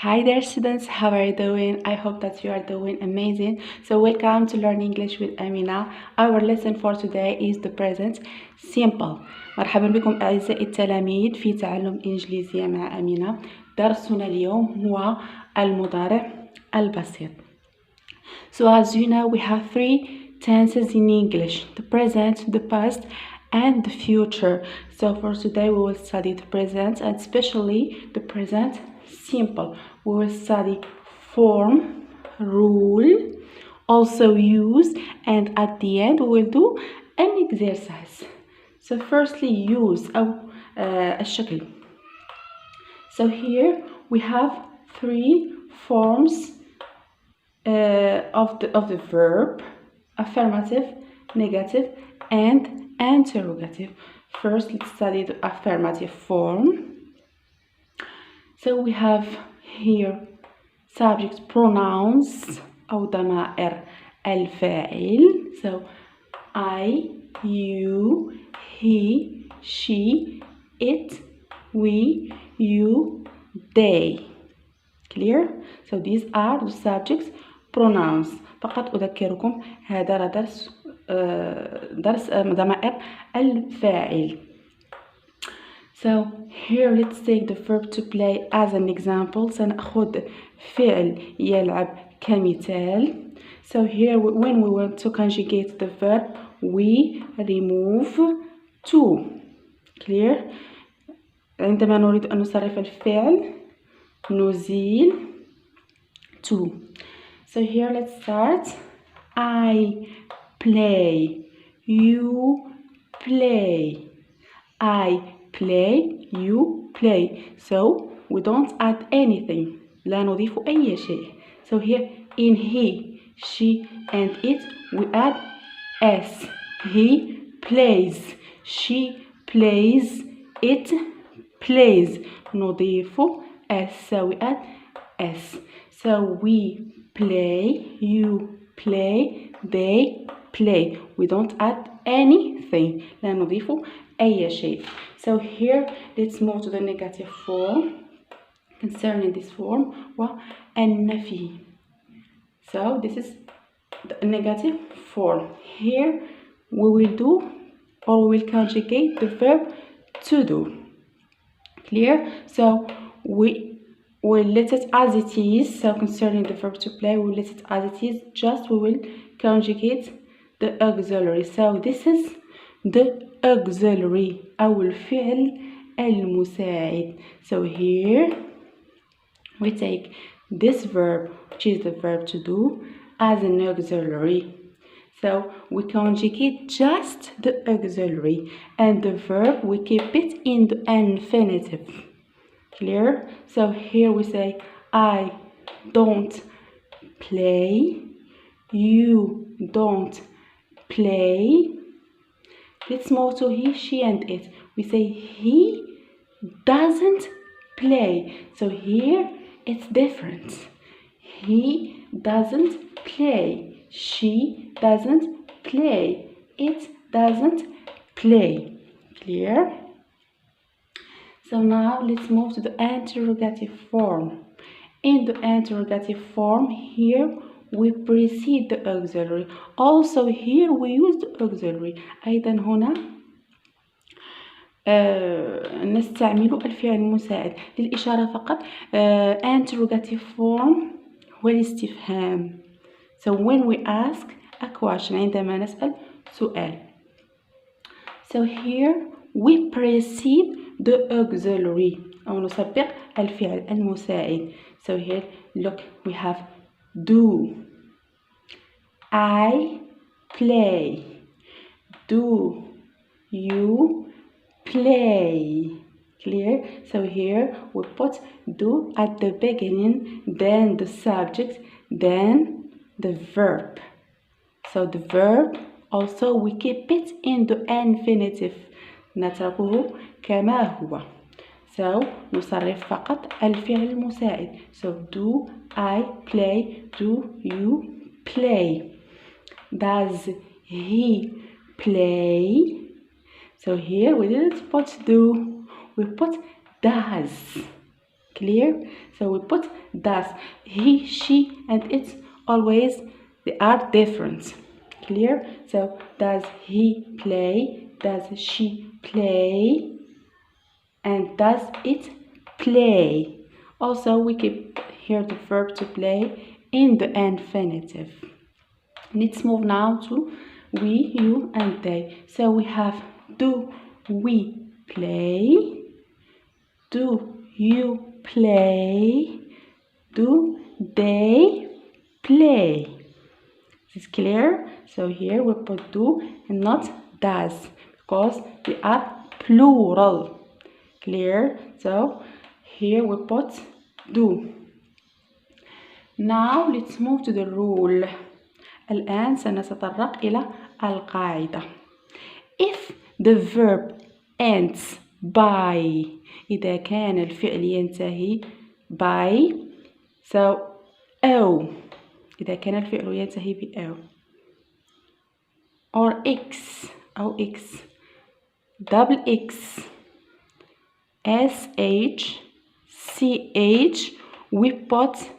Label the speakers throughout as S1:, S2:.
S1: Hi there students, how are you doing? I hope that you are doing amazing. So welcome to Learn English with Amina. Our lesson for today is the present simple. مرحبا بكم أعزائي التلاميذ في تعلم الإنجليزية مع أمينة. درسنا اليوم هو المضارع البسيط. So as you know, we have three tenses in English: the present, the past, and the future. So for today we will study the present, and especially the present simple. We will study form, rule, also use, and at the end we will do an exercise. So firstly, use أو الشكل. So here we have three forms of the verb: affirmative, negative, and interrogative. First, let's study the affirmative form. So we have here subject pronouns أو ضمائر الفاعل. So I, you, he, she, it, we, you, they. Clear? So these are the subjects pronouns. فقط أذكركم هذا درس ضمائر الفاعل. So here let's take the verb to play as an example. سنأخذ فعل يلعب كمثال. So here when we want to conjugate the verb, we remove to. Clear? عندما نريد أن نصرف الفعل نزيل to. So here let's start. I play, you play. I play, you play. So we don't add anything. لا نضيف أي شيء. So here in he, she, and it we add s. He plays, she plays, it plays. نضيف s. So we add s. So we play, you play, they play. We don't add anything. لا نضيف أي شيء. So here let's move to the negative form. Concerning this form والنفي. So this is the negative form. Here we will do or we will conjugate the verb to do. Clear? So we will let it as it is. So concerning the verb to play, we will let it as it is. Just we will conjugate the auxiliary. So this is the auxiliary أو الفعل المساعد. So here we take this verb, which is the verb to do, as an auxiliary. So we conjugate just the auxiliary, and the verb we keep it in the infinitive. Clear? So here we say I don't play, you don't play. Let's move to he, she, and it. We say he doesn't play. So here it's different. He doesn't play. She doesn't play. It doesn't play. Clear? So now let's move to the interrogative form. In the interrogative form, here we precede the auxiliary. Also here we use the auxiliary. أيضا هنا نستعمل الفعل المساعد للإشارة فقط. Interrogative form هو الاستفهام. So when we ask a question, عندما نسأل سؤال. So here we precede the auxiliary أو نسبق الفعل المساعد. So here look, we have do. I play. Do you play? Clear? So here we put do at the beginning, then the subject, then the verb. So the verb also we keep it in the infinitive. نتركه كما هو. So نصرف فقط الفعل المساعد. So do I play, do you play? Does he play? So here we didn't put do, we put does. Clear? So we put das. He, she, and it always they are different. Clear? So does he play? Does she play? And does it play? Also, we keep here the verb to play in the infinitive. Let's move now to we, you, and they. So we have do we play? Do you play? Do they play? Is this clear? So here we put do and not does because they are plural. Clear? So here we put do. Now let's move to the rule. الآن سنتطرق إلى القاعدة. If the verb ends by إذا كان الفعل ينتهي by so أو إذا كان الفعل ينتهي بأو or x أو x double x sh ch we put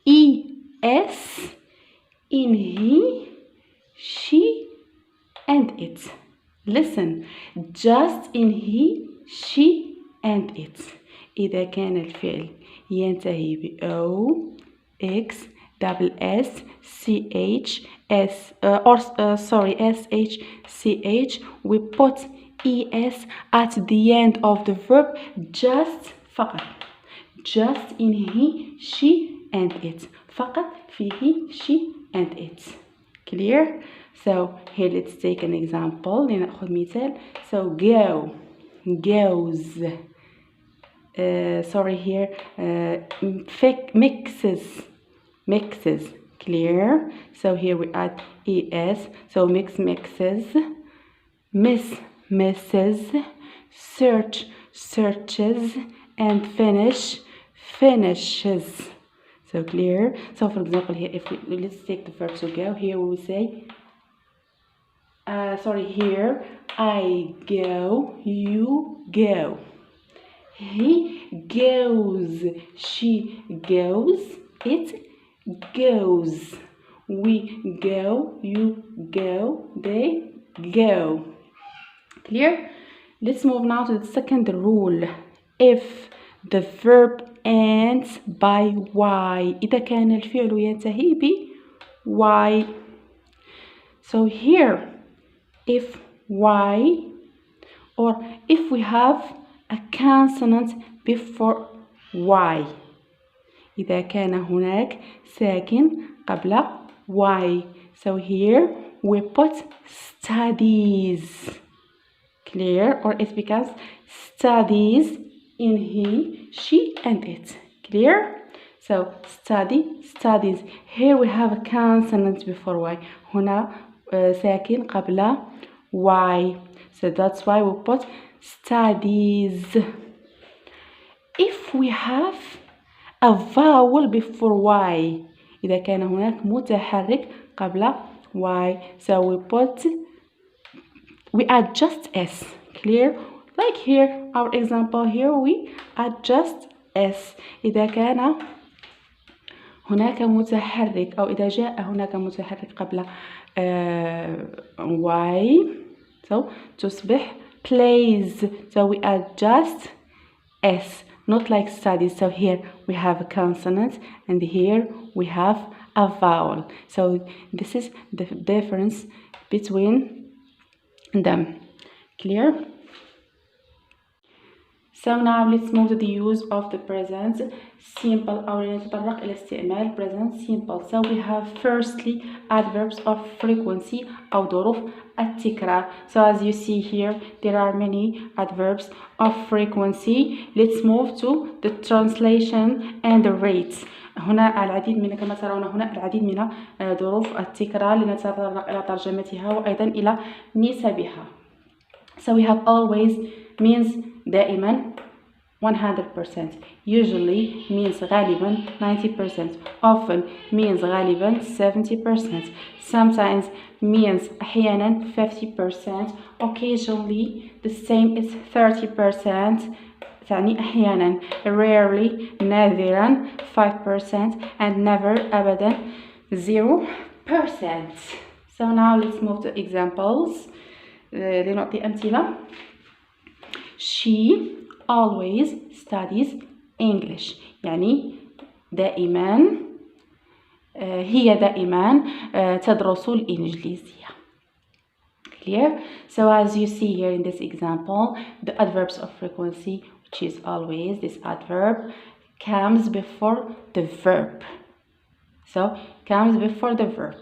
S1: es in he, she, and it. Listen, just in he, she, and it. إذا كان الفعل ينتهي ب O, X, double S, CH, S, SH, CH, we put ES at the end of the verb just فقط. Just in he, she, and it. فقط في he, she, and it. Clear? So here let's take an example. لنأخذ مثال. So go, goes. Sorry here. Mixes. Clear? So here we add es. So mixes. Miss, misses. Search, searches. And finish, finishes. So clear? So for example here, if we let's take the verb to go. Here we will say, here I go, you go. He goes, she goes, it goes. We go, you go, they go. Clear? Let's move now to the second rule. If the verb ends by y إذا كان الفعل ينتهي ب y. So here if y or if we have a consonant before y إذا كان هناك ساكن قبل y. So here we put studies. Clear? Or it becomes studies in he, she, and it. Clear? So study, studies. Here we have a consonant before y. هنا ساكن قبل y. So that's why we put studies. If we have a vowel before y إذا كان هناك متحرك قبل y. So we add just s. Clear? Like here, our example here, we add just s. إذا كان هناك متحرك أو إذا جاء هناك متحرك قبل y, so تصبح plays. So we add just s, not like studies. So here we have a consonant and here we have a vowel. So this is the difference between them. Clear? So now let's move to the use of the present simple أو نتطرق إلى استعمال present simple. So we have firstly adverbs of frequency أو ظروف التكرار. So as you see here there are many adverbs of frequency. Let's move to the translation and the rates. هنا العديد من كما ترون هنا العديد من ظروف التكرار لنتطرق إلى ترجمتها وأيضا إلى نسبها. So we have always means دائما 100%, usually means غالبا 90%, often means غالبا 70%, sometimes means أحيانا 50%, occasionally the same is 30%, تعني أحيانا، rarely نادرا 5%, and never أبدا 0%. So now let's move to examples. لنعطي أمثلة. She always studies English. يعني دائما هي دائما تدرس الإنجليزية. Clear? So as you see here in this example, the adverbs of frequency, which is always, this adverb comes before the verb. So comes before the verb.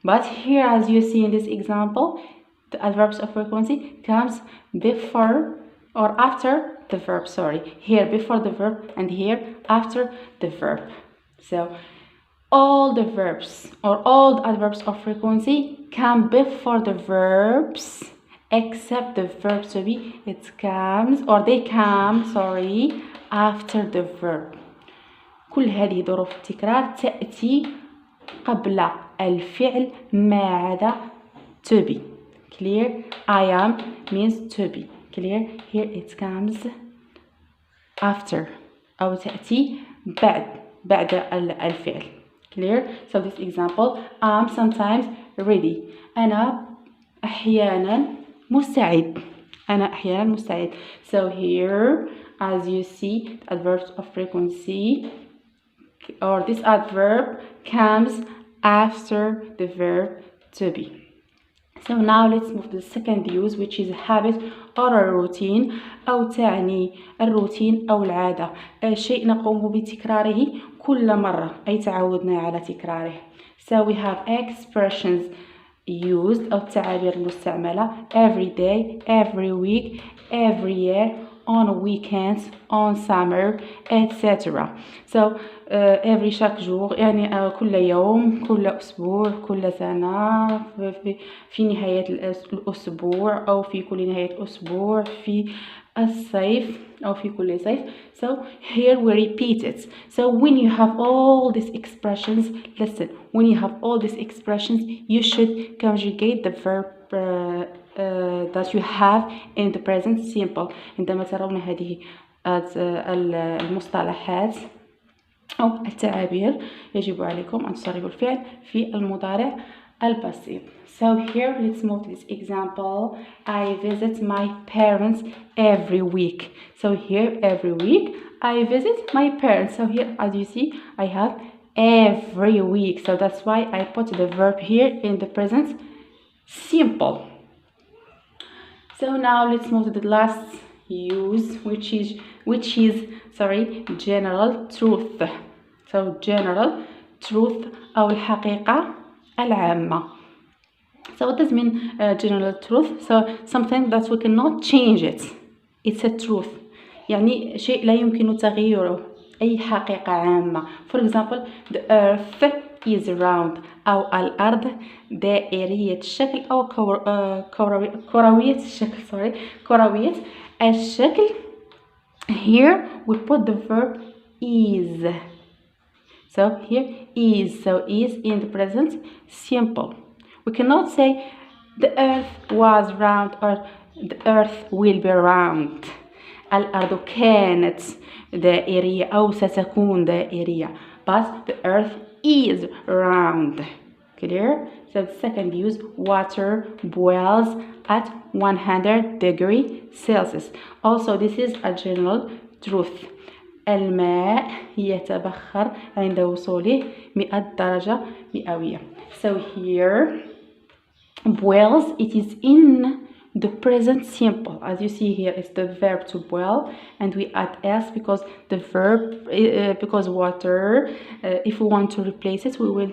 S1: But here, as you see in this example, the adverbs of frequency comes before or after the verb. Sorry, here before the verb and here after the verb. So all the verbs or all the adverbs of frequency come before the verbs except the verb to be. It comes or they come, sorry, after the verb. كل هذه ظروف التكرار تأتي قبل الفعل ما عدا to be. Clear? I am means to be. Clear? Here it comes after أو تأتي بعد الفعل. Clear? So this example, I'm sometimes ready. أنا أحيانا مستعد. So here, as you see, adverbs of frequency or this adverb comes after the verb to be. So now let's move to the second use, which is a habit or a routine. أو تعني الروتين أو العادة، شيء نقوم بتكراره كل مرة، أي تعودنا على تكراره. So we have expressions used أو التعابير المستعملة every day, every week, every year, on weekends, on summer, etc. So every chaque jour يعني كل يوم، كل أسبوع، كل سنة، في نهاية الأسبوع أو في كل نهاية أسبوع، في الصيف أو في كل صيف. So here we repeat it. So when you have all these expressions, listen, when you have all these expressions, you should conjugate the verb that you have in the present simple. عندما ترون هذه المصطلحات أو التعابير يجب عليكم أن تصرفوا الفعل في المضارع البسيط. So here let's move to this example. I visit my parents every week. So here every week I visit my parents. So here as you see I have every week. So that's why I put the verb here in the present simple. So now let's move to the last use, which is general truth. So general truth أو الحقيقة العامة. So what does mean general truth? So something that we cannot change it. It's a truth. يعني شيء لا يمكن تغييره، أي حقيقة عامة. For example, the earth is round أو الأرض دائرية الشكل أو كروية الشكل. كروية الشكل. Here we put the verb is. So here is. So is in the present simple. We cannot say the earth was round or the earth will be round. الأرض كانت دائرية أو ستكون دائرية. But the earth is round. Clear? So the second use, water boils at 100 degrees Celsius. Also this is a general truth. الماء يتبخر عند وصوله 100 درجة مئوية. So here boils, it is in the present simple. As you see here, it's the verb to boil, and we add s because the verb because water. If we want to replace it, we will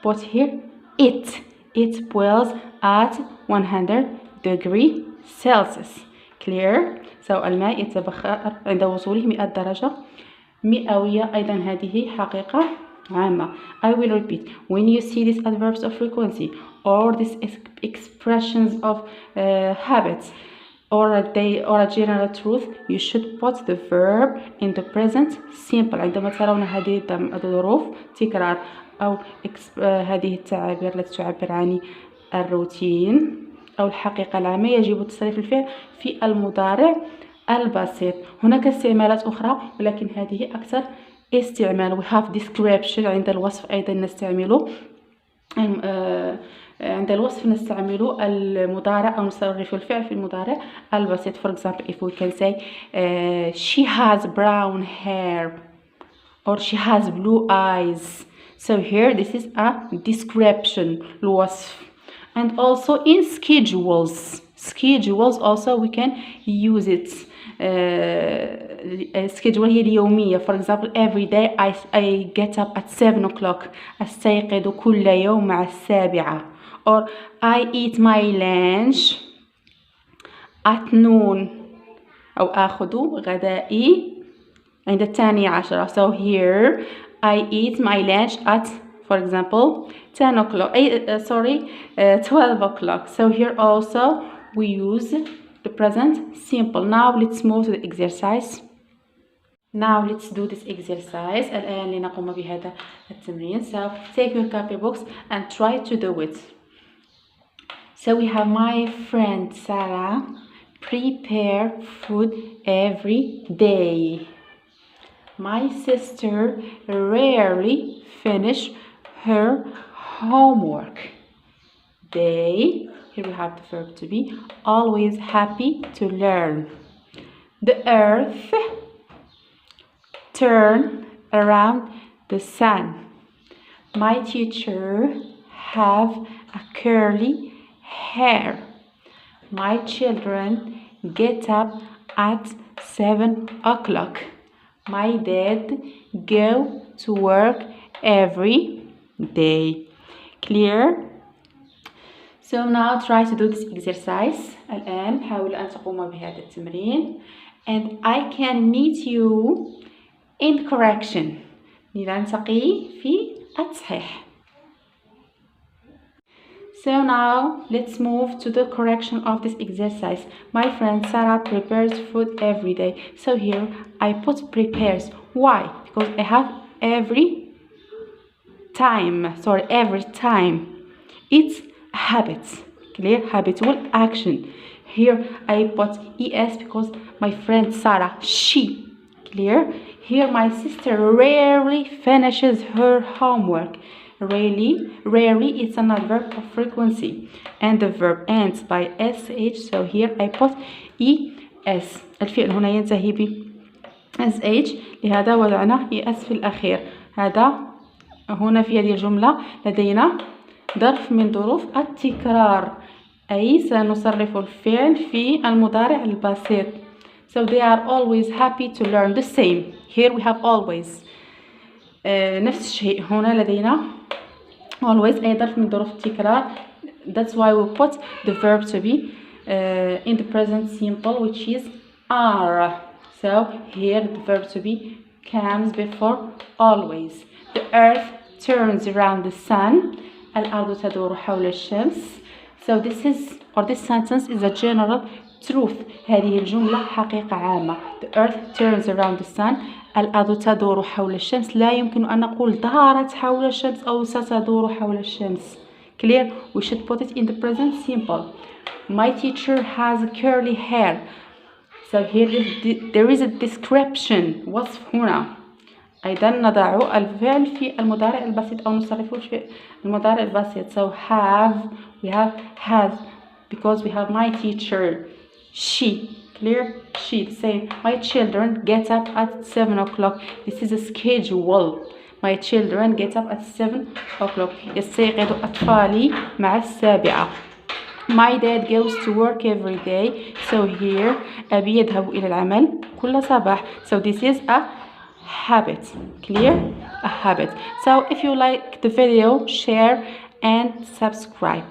S1: put here it. It boils at 100 degrees Celsius. Clear? So الماء يتبخر عند وصوله 100 درجة مئوية. أيضا هذه حقيقة عامة. I will repeat. When you see these adverbs of frequency or these expressions of habits or a general truth, you should put the verb in the present simple. عندما ترون هذه الظروف تكرار أو هذه التعابير التي تعبر عن الروتين أو الحقيقة العامة، يجب تصريف الفعل في المضارع البسيط. هناك استعمالات أخرى ولكن هذه أكثر استعمال. we have description عند الوصف أيضا نستعمله عند الوصف نستعمل المضارع أو نصرف الفعل في المضارع البسيط. For example, if we can say she has brown hair or she has blue eyes. So here this is a description, الوصف. And also in schedules also we can use it. schedule هي اليومية. For example, every day I get up at 7 o'clock. أستيقظ كل يوم مع 7. Or I eat my lunch at noon. أو أخذ غدائي عند 12. So here I eat my lunch at, for example, 10 o'clock. 12 o'clock. So here also we use the present simple. Now let's move to the exercise. Now let's do this exercise. الآن لنقوم بهذا التمرين. So take your copybooks and try to do it. So we have my friend Sarah prepare food every day. My sister rarely finish her homework. They, here we have the verb to be, always happy to learn. The earth turn around the sun. My teacher have a curly hair. My children get up at 7 o'clock. My dad go to work every day. Clear? So now try to do this exercise. الآن حاول أن تقوم بهذا التمرين. And I can meet you in correction. نلتقي في التصحيح. So now let's move to the correction of this exercise. My friend Sarah prepares food every day. So here I put prepares. Why? Because I have every time. It's a habit. Clear? Habitual action. Here I put es because my friend Sarah, she. Clear? Here my sister rarely finishes her homework. Rarely is an adverb of frequency and the verb ends by sh. So here I put es. الفعل هنا ينتهي ب sh لهذا وضعنا es في الأخير. هذا هنا في هذه الجملة لدينا ظرف من ظروف التكرار أي سنصرف الفعل في المضارع البسيط. So they are always happy to learn. The same. Here we have always. نفس الشيء هنا لدينا always أي ظرف من ظروف التكرار. That's why we put the verb to be in the present simple, which is are. So here the verb to be comes before always. The earth turns around the sun. الأرض تدور حول الشمس. So this sentence is a general truth. هذه الجملة حقيقة عامة. The earth turns around the sun. الأرض تدور حول الشمس. لا يمكن أن نقول دارت حول الشمس أو ستدور حول الشمس. Clear? We should put it in the present simple. My teacher has curly hair. So here there is a description. وصف هنا. أيضا نضع الفعل في المضارع البسيط أو نصرفه في المضارع البسيط. So we have has because we have my teacher. She. Clear? She. Say my children get up at 7 o'clock. This is a schedule. My children get up at 7 o'clock. يستيقظ أطفالي مع 7. My dad goes to work every day. So here أبي يذهب إلى العمل كل صباح. So this is a habit. Clear? A habit. So if you like the video, share and subscribe.